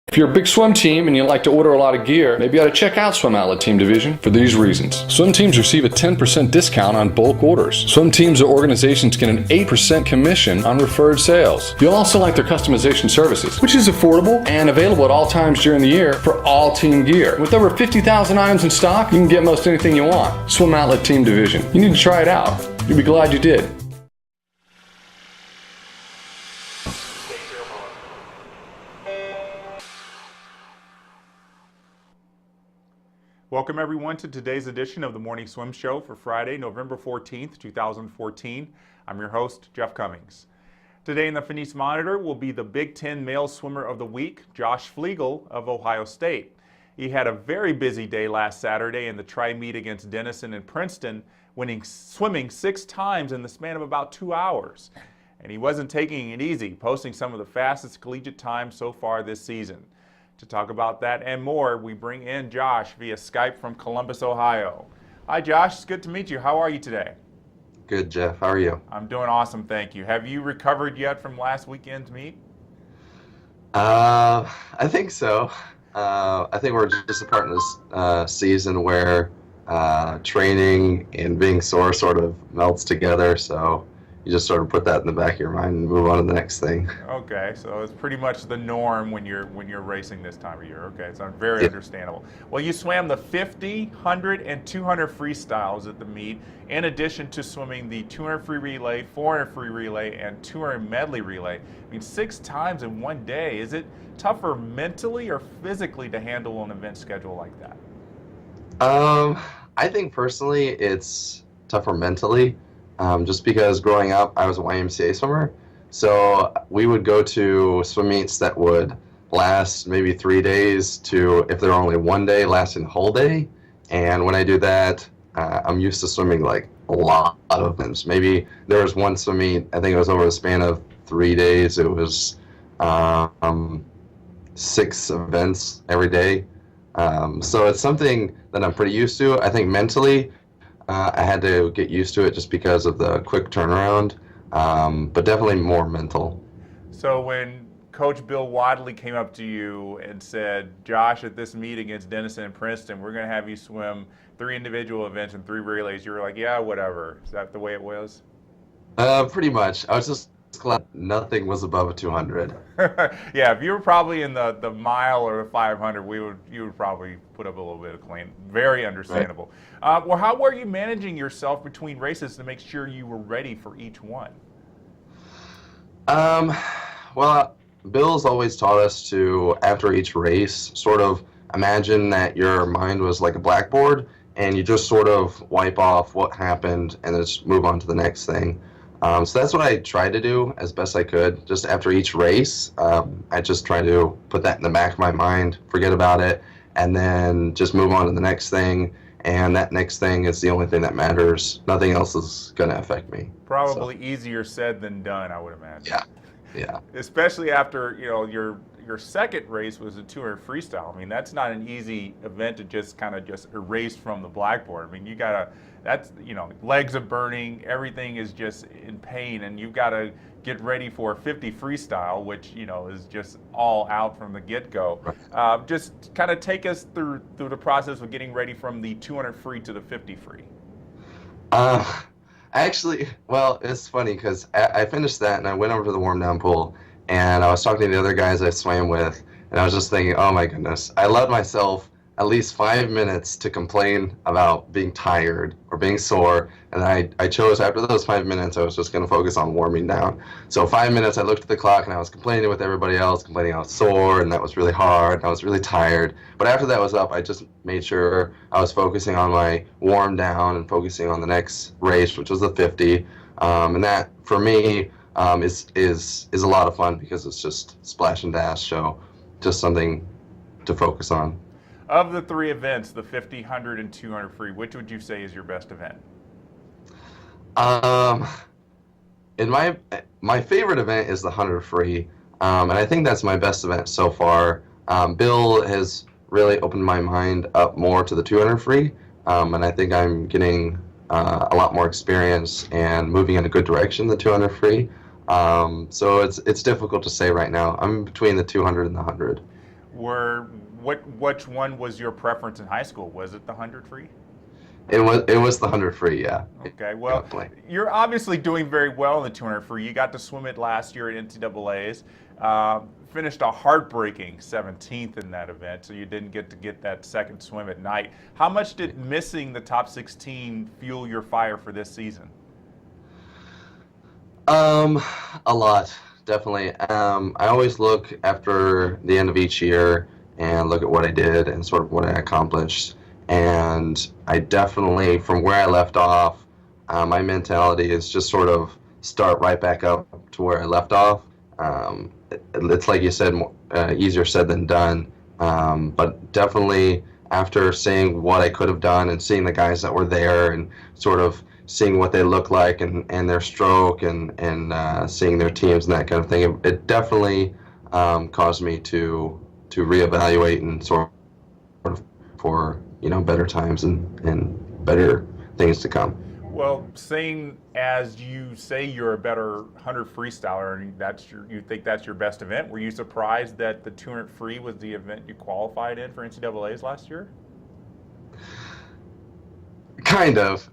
If you're a big swim team and you like to order a lot of gear, maybe you ought to check out Swim Outlet Team Division for these reasons. Swim teams receive a 10% discount on bulk orders. Swim teams or organizations get an 8% commission on referred sales. You'll also like their customization services, which is affordable and available at all times during the year for all team gear. With over 50,000 items in stock, you can get most anything you want. Swim Outlet Team Division. You need to try it out. You'll be glad you did. Welcome everyone to today's edition of the Morning Swim Show for Friday, November 14th, 2014. I'm your host, Jeff Cummings. Today in the Finis Monitor will be the Big Ten Male Swimmer of the Week, Josh Fleagle of Ohio State. He had a very busy day last Saturday in the tri-meet against Denison and Princeton, swimming 6 times in the span of about 2 hours. And he wasn't taking it easy, posting some of the fastest collegiate times so far this season. To talk about that and more, we bring in Josh via Skype from Columbus, Ohio. Hi Josh, it's good to meet you. How are you today? Good, Jeff. How are you? I'm doing awesome, thank you. Have you recovered yet from last weekend's meet? I think so. I think we're just a part in this season where training and being sore sort of melts together, so you just sort of put that in the back of your mind and move on to the next thing. Okay, so it's pretty much the norm when you're racing this time of year. Okay, so very understandable. Well, you swam the 50, 100, and 200 freestyles at the meet, in addition to swimming the 200 free relay, 400 free relay, and 200 medley relay. I mean, 6 times in one day. Is it tougher mentally or physically to handle an event schedule like that? I think personally it's tougher mentally. Just because growing up, I was a YMCA swimmer, so we would go to swim meets that would last maybe 3 days to, if they're only 1 day, lasting the whole day. And when I do that, I'm used to swimming like a lot of events. Maybe there was one swim meet, I think it was over the span of 3 days. It was 6 events every day. So it's something that I'm pretty used to. I think mentally, I had to get used to it just because of the quick turnaround, but definitely more mental. So when Coach Bill Wadley came up to you and said, Josh, at this meet against Denison and Princeton, we're going to have you swim 3 individual events and 3 relays, you were like, yeah, whatever. Is that the way it was? Pretty much. I was just glad nothing was above a 200. Yeah, if you were probably in the mile or the 500, you would probably put up a little bit of clean. Very understandable. Right. Well, how were you managing yourself between races to make sure you were ready for each one? Well, Bill's always taught us to, after each race, sort of imagine that your mind was like a blackboard and you just sort of wipe off what happened and then just move on to the next thing. So that's what I tried to do as best I could. Just after each race, I just tried to put that in the back of my mind, forget about it, and then just move on to the next thing. And that next thing is the only thing that matters. Nothing else is going to affect me. Probably easier said than done, I would imagine. Yeah. Especially after, your second race was a 200 freestyle. I mean, that's not an easy event to just kind of just erase from the blackboard. I mean, legs are burning, everything is just in pain, and you've got to get ready for a 50 freestyle, which, is just all out from the get-go. Right. Just kind of take us through the process of getting ready from the 200 free to the 50 free. Actually, well, it's funny because I finished that and I went over to the warm-down pool and I was talking to the other guys I swam with, and I was just thinking, oh my goodness, I allowed myself at least 5 minutes to complain about being tired or being sore, and I chose after those 5 minutes I was just going to focus on warming down. So 5 minutes I looked at the clock and I was complaining with everybody else, complaining I was sore and that was really hard and I was really tired. But after that was up, I just made sure I was focusing on my warm down and focusing on the next race, which was the 50. And that for me is a lot of fun because it's just splash and dash, so just something to focus on. Of the 3 events, the 50, 100, and 200 free, which would you say is your best event? In my favorite event is the 100 free, and I think that's my best event so far. Bill has really opened my mind up more to the 200 free, and I think I'm getting a lot more experience and moving in a good direction, the 200 free. So it's difficult to say right now. I'm between the 200 and the 100. Were which one was your preference in high school? Was it the 100 free? It was the 100 free, yeah. Okay, well, Definitely. you're obviously doing very well in the 200 free. You got to swim it last year at NCAA's. Finished a heartbreaking 17th in that event, so you didn't get to get that second swim at night. How much did missing the top 16 fuel your fire for this season? A lot, definitely. I always look after the end of each year and look at what I did and sort of what I accomplished. And I definitely, from where I left off, my mentality is just sort of start right back up to where I left off. It's like you said, easier said than done. But definitely after seeing what I could have done and seeing the guys that were there and sort of seeing what they look like and their stroke and seeing their teams and that kind of thing, it definitely caused me to reevaluate and sort of for better times and better things to come. Well, seeing as you say you're a better 100 freestyler and you think that's your best event, were you surprised that the 200 free was the event you qualified in for NCAA's last year? Kind of.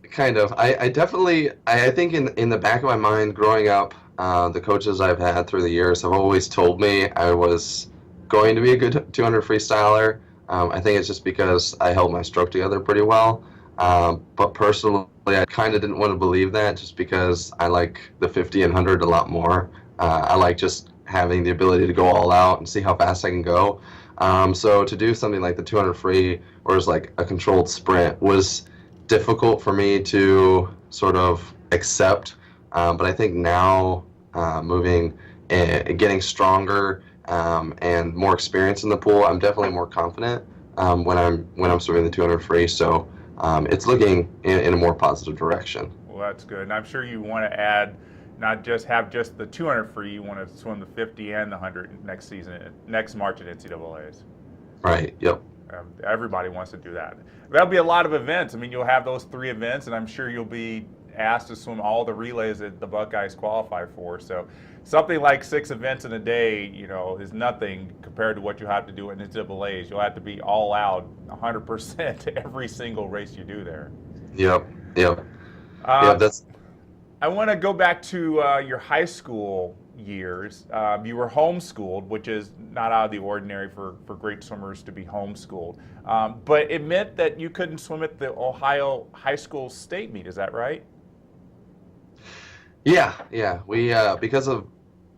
I definitely, I think in the back of my mind growing up, the coaches I've had through the years have always told me I was going to be a good 200 freestyler. I think it's just because I held my stroke together pretty well. But personally, I kind of didn't want to believe that just because I like the 50 and 100 a lot more. I like just having the ability to go all out and see how fast I can go. So to do something like the 200 free, or as like a controlled sprint, was difficult for me to sort of accept. But I think now, getting stronger and more experience in the pool, I'm definitely more confident when I'm swimming the 200 free. So it's looking in a more positive direction. Well, that's good. And I'm sure you want to add, not just have just the 200 free, you want to swim the 50 and the 100 next March at NCAA's. Right, yep. Everybody wants to do that. That'll be a lot of events. I mean, you'll have those 3 events, and I'm sure you'll be asked to swim all the relays that the Buckeyes qualify for. So something like 6 events in a day, is nothing compared to what you have to do at NCAA's. You'll have to be all out 100% every single race you do there. Yep. Yeah, that's. I want to go back to your high school years. You were homeschooled, which is not out of the ordinary for great swimmers to be homeschooled. But it meant that you couldn't swim at the Ohio high school state meet. Is that right? Yeah. We because of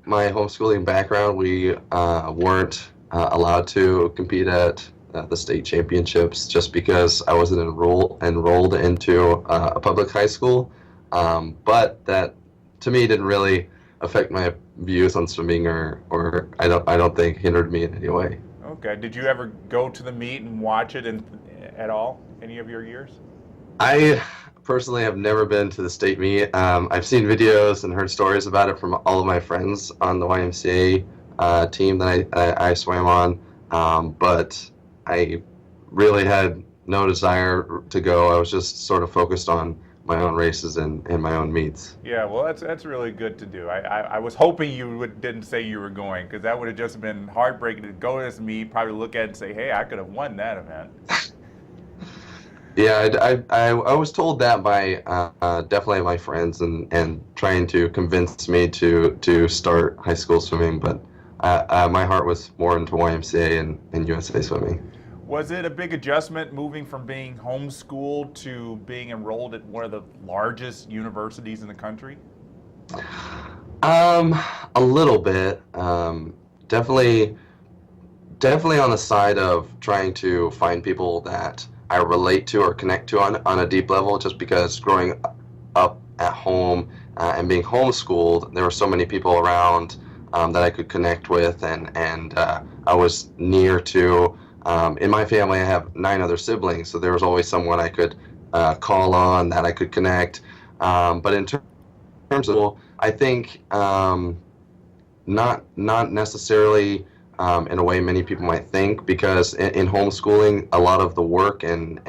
my homeschooling background, we weren't allowed to compete at the state championships just because I wasn't enrolled into a public high school. But that, to me, didn't really affect my views on swimming, or I don't think hindered me in any way. Okay. Did you ever go to the meet and watch it at all? Any of your years? I personally have never been to the state meet. I've seen videos and heard stories about it from all of my friends on the YMCA team that I swam on, but I really had no desire to go. I was just sort of focused on my own races and my own meets. Yeah, well, that's really good to do. I was hoping you didn't say you were going, because that would have just been heartbreaking to go to this meet, probably look at it and say, hey, I could have won that event. Yeah, I was told that by definitely my friends and trying to convince me to start high school swimming, but my heart was more into YMCA and USA swimming. Was it a big adjustment moving from being homeschooled to being enrolled at one of the largest universities in the country? A little bit. Definitely on the side of trying to find people that I relate to or connect to on a deep level, just because growing up at home and being homeschooled, there were so many people around that I could connect with, and I was near to. In my family, I have 9 other siblings, so there was always someone I could call on, that I could connect. But in terms of, I think not necessarily in a way many people might think, because in homeschooling, a lot of the work and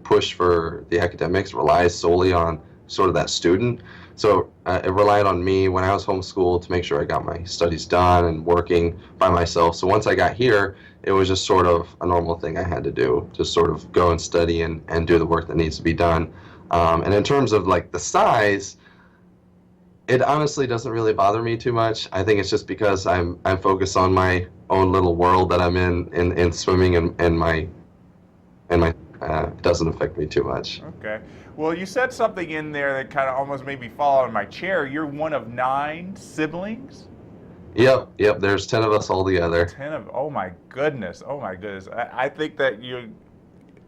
push for the academics relies solely on sort of that student. So it relied on me when I was homeschooled to make sure I got my studies done and working by myself. So once I got here, it was just sort of a normal thing I had to do, just sort of go and study and do the work that needs to be done. And in terms of like the size, it honestly doesn't really bother me too much. I think it's just because I'm focused on my own little world that I'm in swimming, and my it doesn't affect me too much. Okay. Well, you said something in there that kind of almost made me fall out of my chair. You're one of 9 siblings? Yep. There's 10 of us all together. 10 of, oh my goodness. I think that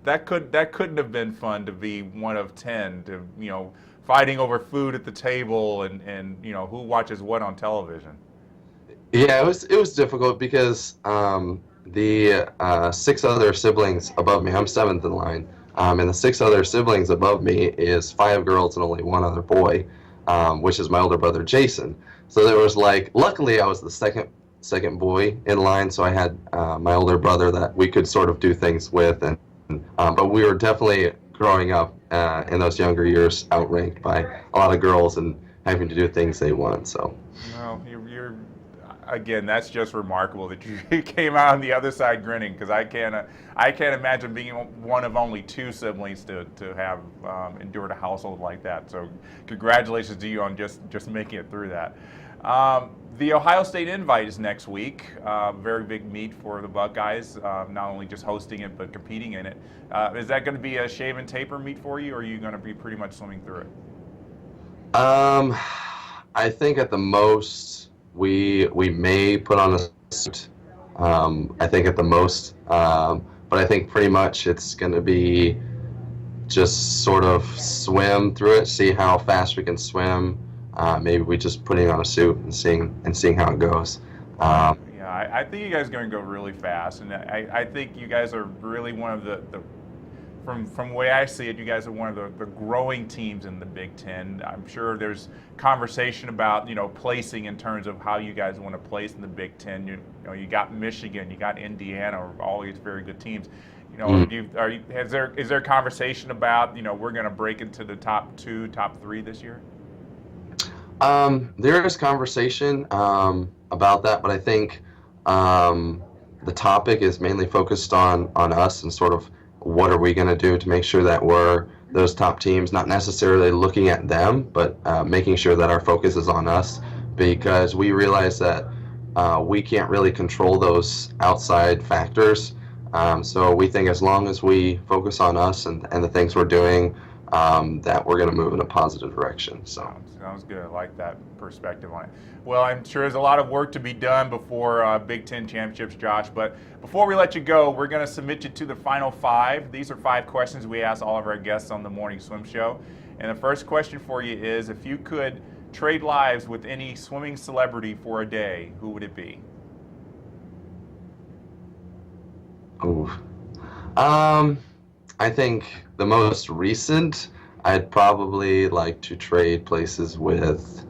that couldn't have been fun to be one of 10, to, fighting over food at the table and who watches what on television. Yeah, it was difficult because the 6 other siblings above me, I'm 7th in line, and the 6 other siblings above me is 5 girls and only 1 other boy, which is my older brother Jason. So there was like, luckily I was the second boy in line, so I had my older brother that we could sort of do things with, and but we were definitely growing up in those younger years outranked by a lot of girls and having to do things they want. So. Well, you're again, that's just remarkable that you came out on the other side grinning, because I can't imagine being one of only 2 siblings to have endured a household like that. So congratulations to you on just making it through that. The Ohio State Invite is next week. Very big meet for the Buckeyes, not only just hosting it but competing in it. Is that going to be a shave and taper meet for you, or are you going to be pretty much swimming through it? I think at the most we may put on a suit. I think at the most, but I think pretty much it's going to be just sort of swim through it, see how fast we can swim. Maybe we just putting on a suit and seeing how it goes. Yeah, I think you guys are going to go really fast, and I think you guys are really one of the from the way I see it, you guys are one of the growing teams in the Big Ten. I'm sure there's conversation about placing in terms of how you guys want to place in the Big Ten. You got Michigan, you got Indiana, all these very good teams. Is there conversation about we're going to break into the top 2, top 3 this year? There is conversation about that, but I think the topic is mainly focused on us and sort of what are we going to do to make sure that we're those top teams, not necessarily looking at them, but making sure that our focus is on us, because we realize that we can't really control those outside factors. So we think as long as we focus on us and the things we're doing, that we're going to move in a positive direction. So sounds good. I like that perspective on it. Well, I'm sure there's a lot of work to be done before Big Ten championships, Josh. But before we let you go, we're going to submit you to the final 5. These are 5 questions we ask all of our guests on the Morning Swim Show. And the first question for you is, if you could trade lives with any swimming celebrity for a day, who would it be? Oh, I think the most recent, I'd probably like to trade places with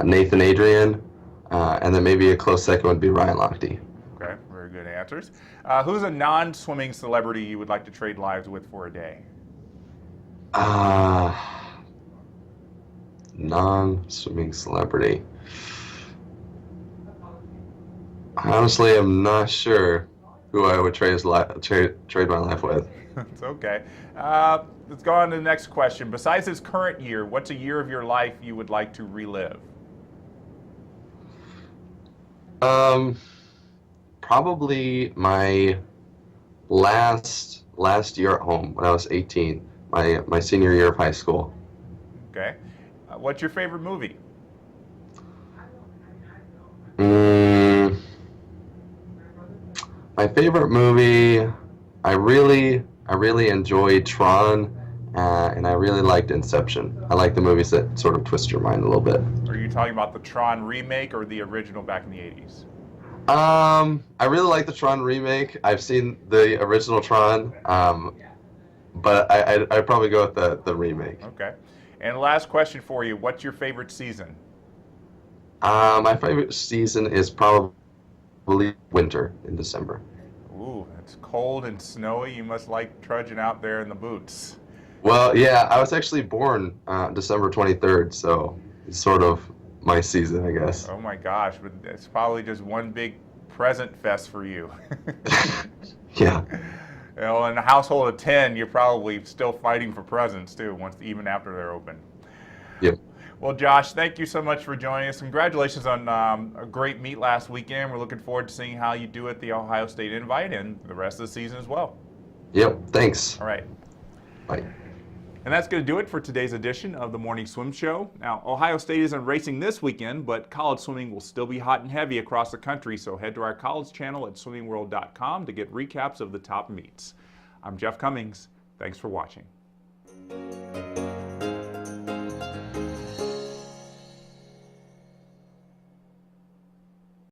Nathan Adrian, and then maybe a close second would be Ryan Lochte. Okay, very good answers. Who's a non-swimming celebrity you would like to trade lives with for a day? Non-swimming celebrity. Honestly, I'm not sure who I would trade my life with. It's okay. Let's go on to the next question. Besides this current year, what's a year of your life you would like to relive? Probably my last year at home when I was 18, my senior year of high school. Okay. What's your favorite movie? My favorite movie, I really enjoyed Tron, and I really liked Inception. I like the movies that sort of twist your mind a little bit. Are you talking about the Tron remake or the original back in the 80s? I really like the Tron remake. I've seen the original Tron, but I'd probably go with the remake. Okay. And last question for you, what's your favorite season? My favorite season is probably winter in December. Ooh, it's cold and snowy. You must like trudging out there in the boots. Well, yeah, I was actually born December 23rd, so it's sort of my season, I guess. Oh my gosh, but it's probably just one big present fest for you. Yeah. You know, in a household of 10, you're probably still fighting for presents too, even after they're open. Yep. Well, Josh, thank you so much for joining us. Congratulations on a great meet last weekend. We're looking forward to seeing how you do at the Ohio State Invite and the rest of the season as well. Yep. Thanks. All right. Bye. And that's going to do it for today's edition of the Morning Swim Show. Now, Ohio State isn't racing this weekend, but college swimming will still be hot and heavy across the country, so head to our college channel at swimmingworld.com to get recaps of the top meets. I'm Jeff Cummings. Thanks for watching.